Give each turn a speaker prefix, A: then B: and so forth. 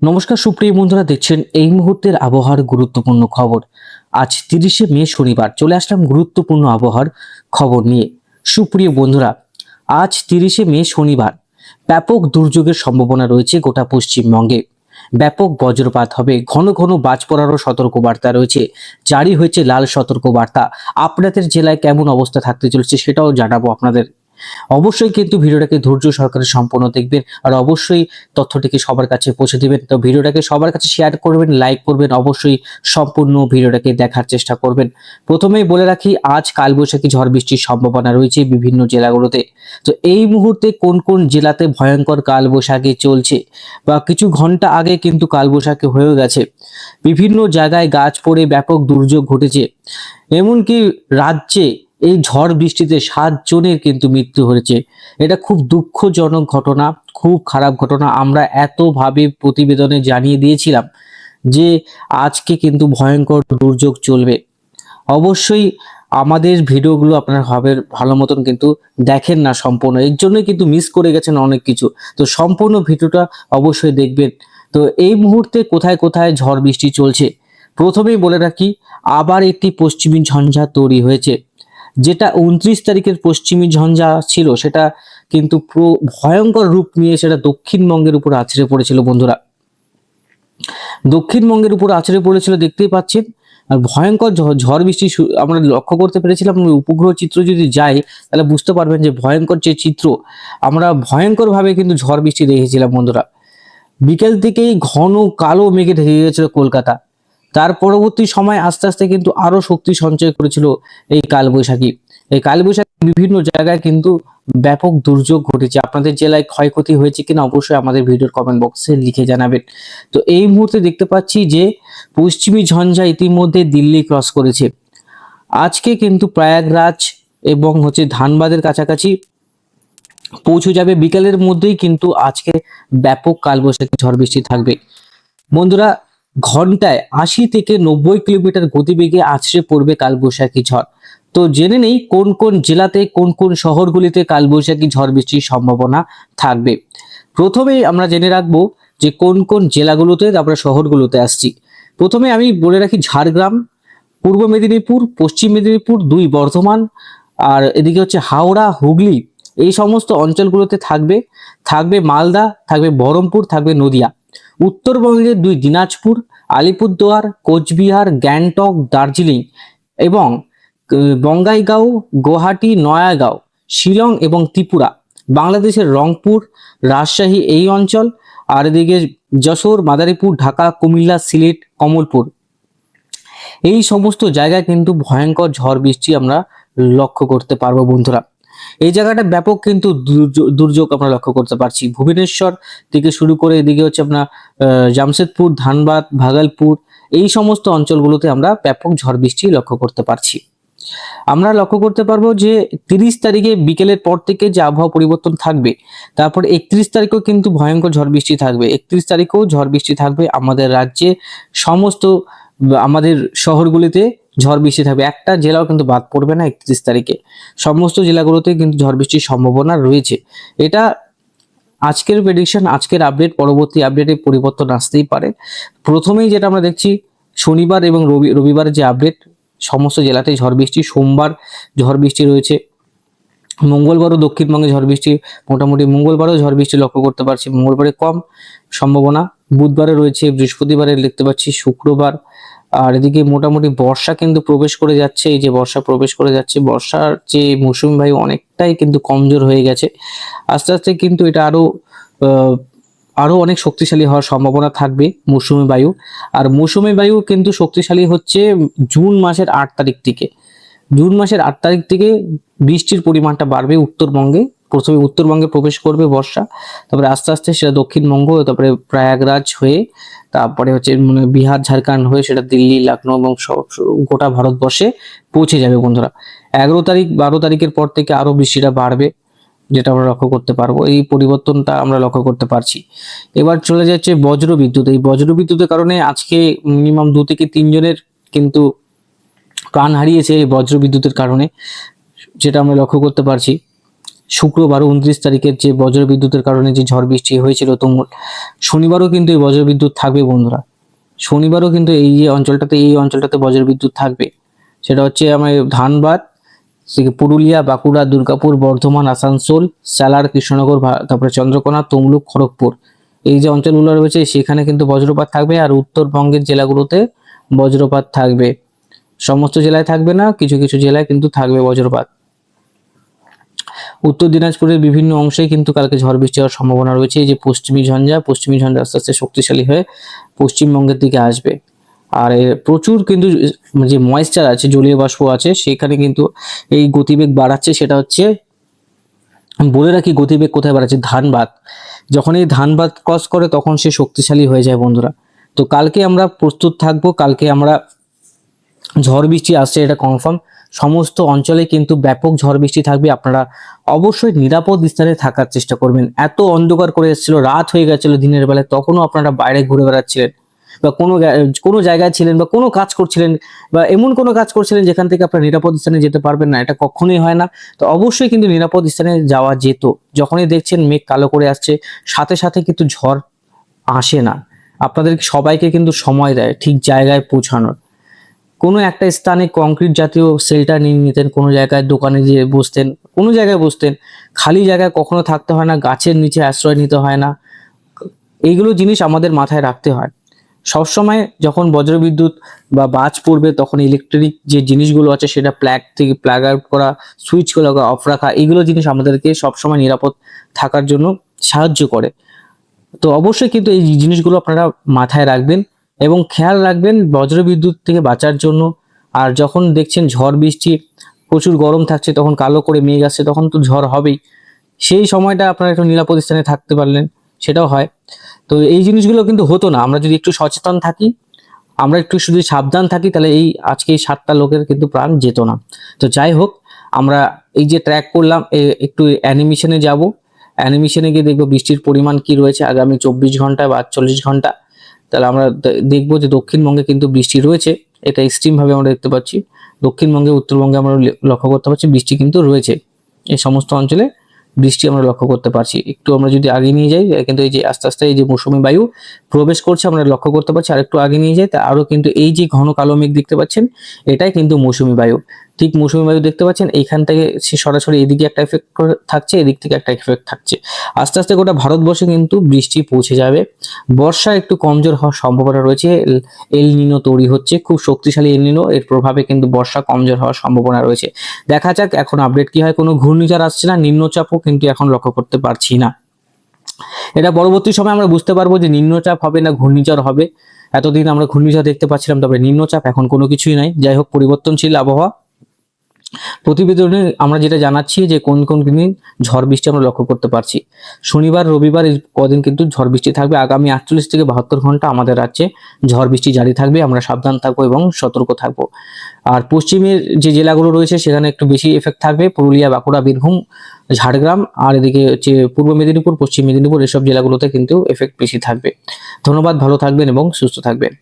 A: নমস্কার সুপ্রিয় বন্ধুরা, দেখছেন এই মুহূর্তের আবহাওয়ার গুরুত্বপূর্ণ খবর। আজ 30শে মে শনিবার চলে আসলাম গুরুত্বপূর্ণ আবহাওয়ার খবর নিয়ে। সুপ্রিয় বন্ধুরা, আজ 30শে মে শনিবার ব্যাপক দুর্যোগের সম্ভাবনা রয়েছে গোটা পশ্চিমবঙ্গে। ব্যাপক বজ্রপাত হবে, ঘন ঘন বাজ পড়ারও সতর্কবার্তা রয়েছে। জারি হয়েছে লাল সতর্কবার্তা। আপনাদের জেলায় কেমন অবস্থা থাকতে চলেছে সেটাও জানাবো আপনাদের। অবশ্যই কিন্তু ভিডিওটাকে ধৈর্য সহকারে সম্পূর্ণ দেখবেন, আর অবশ্যই তথ্যটিকে সবার কাছে পৌঁছে দিবেন। তো ভিডিওটাকে সবার কাছে শেয়ার করবেন, লাইক করবেন, অবশ্যই সম্পূর্ণ ভিডিওটাকে দেখার চেষ্টা করবেন। প্রথমেই বলে রাখি, আজ কালবৈশাখী ঝড় বৃষ্টির সম্ভাবনা রয়েছে বিভিন্ন জেলাগুলোতে। তো এই মুহূর্তে কোন কোন জেলাতে ভয়ঙ্কর কালবৈশাখী চলছে বা কিছু ঘন্টা আগে কিন্তু কালবৈশাখী হয়ে গেছে, বিভিন্ন জায়গায় গাছ পড়ে ব্যাপক দুর্যোগ ঘটেছে। এমনকি রাজ্যে এই ঝড় বৃষ্টিতে 7 জনের কিন্তু মৃত্যু হয়েছে। এটা খুব দুঃখজনক ঘটনা, খুব খারাপ ঘটনা। আমরা এতভাবে প্রতিবেদনে জানিয়ে দিয়েছিলাম যে আজকে কিন্তু ভয়ঙ্কর দুর্যোগ চলবে। অবশ্যই আমাদের ভিডিওগুলো আপনারা ভালো মতন কিন্তু দেখেন না সম্পূর্ণ, এর জন্যই কিন্তু মিস করে গেছেন অনেক কিছু। তো সম্পূর্ণ ভিডিওটা অবশ্যই দেখবেন। তো এই মুহূর্তে কোথায় কোথায় ঝড় বৃষ্টি চলছে প্রথমেই বলে রাখি, আবার একটি পশ্চিমী ঝঞ্ঝা তৈরি হয়েছে। যেটা 29 তারিখের পশ্চিমী ঝঞ্ঝা ছিল, সেটা কিন্তু পুরো ভয়ঙ্কর রূপ নিয়ে সেটা দক্ষিণবঙ্গের উপর আছড়ে পড়েছিল বন্ধুরা। দক্ষিণবঙ্গের উপর আছড়ে পড়েছিল, দেখতেই পাচ্ছেন। আর ভয়ঙ্কর ঝড় বৃষ্টি আমরা লক্ষ্য করতে পেরেছিলাম। উপগ্রহ চিত্র যদি যাই তাহলে বুঝতে পারবেন যে ভয়ঙ্কর যে চিত্র, আমরা ভয়ঙ্কর ভাবে কিন্তু ঝড় বৃষ্টি দেখেছিলাম বন্ধুরা। বিকেল থেকেই ঘন কালো মেঘে ঢেকে গেছিল কলকাতা। তার পরবর্তী সময় আস্তে আস্তে কিন্তু আরো শক্তি সঞ্চয় করেছিল এই কালবৈশাখী। এই কালবৈশাখী বিভিন্ন জায়গায় কিন্তু ব্যাপক দুর্যোগ ঘটেছে। আপনাদের জেলায় ক্ষয়ক্ষতি হয়েছে কিনা অবশ্যই আমাদের ভিডিওর কমেন্ট বক্সে লিখে জানাবেন। তো এই মুহূর্তে দেখতে পাচ্ছি যে পশ্চিমী ঝঞ্ঝা ইতিমধ্যে দিল্লি ক্রস করেছে। আজকে কিন্তু প্রয়াগরাজ এবং ধানবাদের কাছাকাছি পৌঁছে যাবে। বিকালের মধ্যেই কিন্তু আজকে ব্যাপক কালবৈশাখী ঝড় বৃষ্টি থাকবে বন্ধুরা। ঘন্টায় 80 থেকে 90 কিলোমিটার গতিবেগে আছড়ে পড়বে কালবৈশাখী ঝড়। তো জেনে নেই কোন কোন জেলাতে, কোন কোন শহরগুলিতে কালবৈশাখী ঝড় বৃষ্টির সম্ভাবনা থাকবে। প্রথমেই আমরা জেনে রাখবো যে কোন কোন জেলাগুলোতে, তারপরে শহরগুলোতে আসছি। প্রথমে আমি বলে রাখি, ঝাড়গ্রাম, পূর্ব মেদিনীপুর, পশ্চিম মেদিনীপুর, 2 বর্ধমান, আর এদিকে হাওড়া, হুগলি, এই সমস্ত অঞ্চলগুলোতে থাকবে। থাকবে মালদা, থাকবে বহরমপুর, থাকবে নদিয়া। উত্তরবঙ্গের 2 দিনাজপুর, আলিপুরদুয়ার, কোচবিহার, গ্যাংটক, দার্জিলিং এবং বঙ্গাইগাঁও, গুয়াহাটি, নয়াগাঁও, শিলং এবং ত্রিপুরা। বাংলাদেশের রংপুর, রাজশাহী এই অঞ্চল, আর এদিকে যশোর, মাদারীপুর, ঢাকা, কুমিল্লা, সিলেট, কমলপুর, এই সমস্ত জায়গায় কিন্তু ভয়ঙ্কর ঝড় বৃষ্টি আমরা লক্ষ্য করতে পারবো বন্ধুরা। এই জায়গাটা ব্যাপক কিন্তু দুর্যোগ আমরা লক্ষ্য করতে পারছি। ভুবনেশ্বর থেকে শুরু করে এদিকে আপনার জামশেদপুর, ধানবাদ, ভাগলপুর, এই সমস্ত অঞ্চলগুলোতে আমরা ব্যাপক ঝড় বৃষ্টি লক্ষ্য করতে পারছি। আমরা লক্ষ্য করতে পারবো যে 30 তারিখে বিকেলের পর থেকে যে আবহাওয়া পরিবর্তন থাকবে, তারপর 31 তারিখেও কিন্তু ভয়ঙ্কর ঝড় বৃষ্টি থাকবে। 31 তারিখেও ঝড় বৃষ্টি থাকবে আমাদের রাজ্যে। সমস্ত আমাদের শহরগুলিতে ঝড় বৃষ্টি থাকবে, একটা জেলাও কিন্তু বাদ পড়বে না 31 তারিখে। সমস্ত জেলাগুলোতে কিন্তু ঝড় বৃষ্টির সম্ভাবনা রয়েছে। এটা আজকের প্রেডিকশন, আজকের আপডেট, পরবর্তী আপডেটে পরিবর্তন আসতেই পারে। প্রথমেই যেটা আমরা দেখছি, শনিবার এবং রবিবারের যে আপডেট, সমস্ত জেলাতেই ঝড় বৃষ্টি। সোমবার ঝড় বৃষ্টি রয়েছে, মঙ্গলবারও দক্ষিণবঙ্গে ঝড় বৃষ্টি, মোটামুটি মঙ্গলবারও ঝড় বৃষ্টি লক্ষ্য করতে পারছি। মঙ্গলবারে কম সম্ভাবনা, বুধবারে রয়েছে, বৃহস্পতিবারে দেখতে পাচ্ছি, শুক্রবার। আর এদিকে মোটামুটি বর্ষা কিন্তু প্রবেশ করে যাচ্ছে। এই যে বর্ষা প্রবেশ করে যাচ্ছে, বর্ষার যে মৌসুমী বায়ু অনেকটাই কিন্তু কমজোর হয়ে গেছে। আস্তে আস্তে কিন্তু এটা আরো অনেক শক্তিশালী হওয়ার সম্ভাবনা থাকবে মৌসুমী বায়ু। আর মৌসুমী বায়ু কিন্তু শক্তিশালী হচ্ছে জুন মাসের 8 তারিখ থেকে। জুন মাসের 8 তারিখ থেকে বৃষ্টির পরিমাণটা বাড়বে উত্তরবঙ্গে। প্রথমে উত্তরবঙ্গে প্রবেশ করবে বর্ষা, তারপরে আস্তে আস্তে সেটা দক্ষিণবঙ্গ, তারপরে প্রয়াগরাজ হয়ে, তারপরে বিহার, ঝাড়খণ্ড হয়ে সেটা দিল্লি, লখনৌ এবং গোটা ভারতবর্ষে পৌঁছে যাবে বন্ধুরা। 11 তারিখ, 12 তারিখের পর থেকে আরো বৃষ্টিটা বাড়বে, যেটা আমরা লক্ষ্য করতে পারবো। এই পরিবর্তনটা আমরা লক্ষ্য করতে পারছি। এবার চলে যাচ্ছে বজ্র বিদ্যুৎ। এই বজ্র বিদ্যুতের কারণে আজকে মিনিমাম 2 থেকে 3 জনের কিন্তু প্রাণ হারিয়েছে এই বজ্র বিদ্যুতের কারণে, যেটা আমরা লক্ষ্য করতে পারছি। শুক্রবার 29 তারিখের যে বজ্রবিদ্যুতের কারণে যে ঝড় বৃষ্টি হয়েছিল তুমুল, শনিবারও কিন্তু এই বজ্রবিদ্যুৎ থাকবে বন্ধুরা। শনিবারও কিন্তু এই অঞ্চলটাতে বজ্রবিদ্যুৎ থাকবে। সেটা হচ্ছে আমার ধানবাদ, পুরুলিয়া, বাঁকুড়া, দুর্গাপুর, বর্ধমান, আসানসোল, সালার, কৃষ্ণনগর, তারপরে চন্দ্রকোনা, তমলুক, খড়গপুর, এই যে অঞ্চলগুলো রয়েছে সেখানে কিন্তু বজ্রপাত থাকবে। আর উত্তরবঙ্গের জেলাগুলোতে বজ্রপাত থাকবে। সমস্ত জেলায় থাকবে না, কিছু কিছু জেলায় কিন্তু থাকবে বজ্রপাত। উত্তর দিনাজপুরের বিভিন্ন অংশে কিন্তু কালকে ঝড় বৃষ্টি হওয়ার সম্ভাবনা রয়েছে। এই যে পশ্চিমী ঝঞ্ঝা আস্তে আস্তে শক্তিশালী হয়ে পশ্চিমবঙ্গের দিকে আসবে। আর প্রচুর কিন্তু যে ময়েশ্চার আছে, জলীয় বাষ্প আছে, সেখানে কিন্তু এই গতিবেগ বাড়াচ্ছে। সেটা হচ্ছে, বলে রাখি গতিবেগ কোথায় বাড়াচ্ছে, ধানবাদ। যখন এই ধানবাদ ক্রস করে তখন সে শক্তিশালী হয়ে যায় বন্ধুরা। তো কালকে আমরা প্রস্তুত থাকবো। কালকে আমরা ঝড় বৃষ্টি আসছে, এটা কনফার্ম। সমস্ত অঞ্চলে কিন্তু ব্যাপক ঝড় বৃষ্টি থাকবে। আপনারা অবশ্যই নিরাপদ স্থানে থাকার চেষ্টা করবেন। এত অন্ধকার করে এসেছিল, রাত হয়ে গেছিল দিনের বেলায়, তখনও আপনারা বাইরে ঘুরে বেড়াচ্ছিলেন, বা কোনো জায়গায় ছিলেন, বা কোনো কাজ করছিলেন, বা এমন কোনো কাজ করছিলেন যেখান থেকে আপনারা নিরাপদ স্থানে যেতে পারবেন না, এটা কখনোই হয় না। তো অবশ্যই কিন্তু নিরাপদ স্থানে যাওয়া যেত। যখনই দেখছেন মেঘ কালো করে আসছে, সাথে সাথে কিন্তু ঝড় আসে না। আপনাদের সবাইকে কিন্তু সময় দেয় ঠিক জায়গায় পৌঁছানোর। কোনো একটা স্থানে কংক্রিট জাতীয় শেল্টার নিয়ে নিতেন, কোনো জায়গায় দোকানে যেয়ে বসতেন, কোনো জায়গায় বসতেন। খালি জায়গায় কখনো থাকতে হয় না, গাছের নিচে আশ্রয় নিতে হয় না। এইগুলো জিনিস আমাদের মাথায় রাখতে হয় সবসময়। যখন বজ্রবিদ্যুৎ বা বাজ পড়বে তখন ইলেকট্রিক যে জিনিসগুলো আছে সেটা প্লাগ আউট করা, সুইচ লাগা, অফ রাখা, এইগুলো জিনিস আমাদেরকে সবসময় নিরাপদ থাকার জন্য সাহায্য করে। তো অবশ্যই কিন্তু এই জিনিসগুলো আপনারা মাথায় রাখবেন এবং খেয়াল রাখবেন বজ্রবিদ্যুৎ থেকে বাঁচার জন্য। আর যখন দেখছেন ঝড় বৃষ্টি, প্রচুর গরম থাকছে, তখন কালো করে মেঘ আসছে, তখন তো ঝড় হবেই। সেই সময়টা আপনারা একটু নিরাপদ স্থানে থাকতে পারলেন, সেটাও হয়। তো এই জিনিসগুলো কিন্তু হতো না আমরা যদি একটু সচেতন থাকি, আমরা একটু শুধু সাবধান থাকি, তাহলে এই আজকে এই 7টা লোকের কিন্তু প্রাণ যেত না। তো যাই হোক, আমরা এই যে ট্র্যাক করলাম, একটু অ্যানিমেশনে যাব। অ্যানিমেশনে গিয়ে দেখবো বৃষ্টির পরিমাণ কি রয়েছে আগামী 24 ঘন্টা বা 48 ঘন্টা। তাহলে আমরা দেখবো যে দক্ষিণবঙ্গে কিন্তু বৃষ্টি রয়েছে, এটা এক্সট্রিম ভাবে আমরা দেখতে পাচ্ছি। দক্ষিণবঙ্গে, উত্তরবঙ্গে আমরা লক্ষ্য করতে পারছি বৃষ্টি কিন্তু রয়েছে। এই সমস্ত অঞ্চলে বৃষ্টি আমরা লক্ষ্য করতে পারছি। একটু আমরা যদি আগে নিয়ে যাই, কিন্তু এই যে আস্তে আস্তে এই যে মৌসুমী বায়ু প্রবেশ করছে আমরা লক্ষ্য করতে পারছি। আর একটু আগে নিয়ে যাই, তা আরো কিন্তু এই যে ঘন কালো মেঘ দেখতে পাচ্ছেন, এটাই কিন্তু মৌসুমী বায়ু। ঠিক মৌসুমী বায়ু দেখতে পাচ্ছেন, এইখান থেকে সে সরাসরি এদিকে একটা এফেক্ট থাকছে, এদিক থেকে একটা এফেক্ট থাকছে। আস্তে আস্তে গোটা ভারতবর্ষে কিন্তু বৃষ্টি পৌঁছে যাবে। বর্ষা একটু কমজোর হওয়ার সম্ভাবনা রয়েছে। এল নিনো তৈরি হচ্ছে, খুব শক্তিশালী এল নিনো, এর প্রভাবে কিন্তু বর্ষা কমজোর হওয়ার সম্ভাবনা রয়েছে। দেখা যাক এখন আপডেট কি হয়। কোনো ঘূর্ণিঝড় আসছে না, নিম্নচাপও কিন্তু এখন লক্ষ্য করতে পারছি না। এটা পরবর্তী সময় আমরা বুঝতে পারবো যে নিম্নচাপ হবে না ঘূর্ণিঝড় হবে। এতদিন আমরা ঘূর্ণিঝড় দেখতে পাচ্ছিলাম, তবে নিম্নচাপ এখন কোনো কিছুই নাই। যাই হোক, পরিবর্তনশীল আবহাওয়া। প্রতিবেদনে আমরা যেটা জানাচ্ছি যে কোন কোন দিন ঝড় বৃষ্টি আমরা লক্ষ্য করতে পারছি। শনিবার, রবিবার এই কদিন কিন্তু ঝড় বৃষ্টি থাকবে। আগামী 48 থেকে 72 ঘন্টা আমাদের রাজ্যে ঝড় বৃষ্টি জারি থাকবে। আমরা সাবধান থাকবো এবং সতর্ক থাকবো। আর পশ্চিমের যে জেলাগুলো রয়েছে সেখানে একটু বেশি এফেক্ট থাকবে, পুরুলিয়া, বাঁকুড়া, বীরভূম, ঝাড়গ্রাম, আর এদিকে হচ্ছে পূর্ব মেদিনীপুর, পশ্চিম মেদিনীপুর, এসব জেলাগুলোতে কিন্তু এফেক্ট বেশি থাকবে। ধন্যবাদ, ভালো থাকবেন এবং সুস্থ থাকবেন।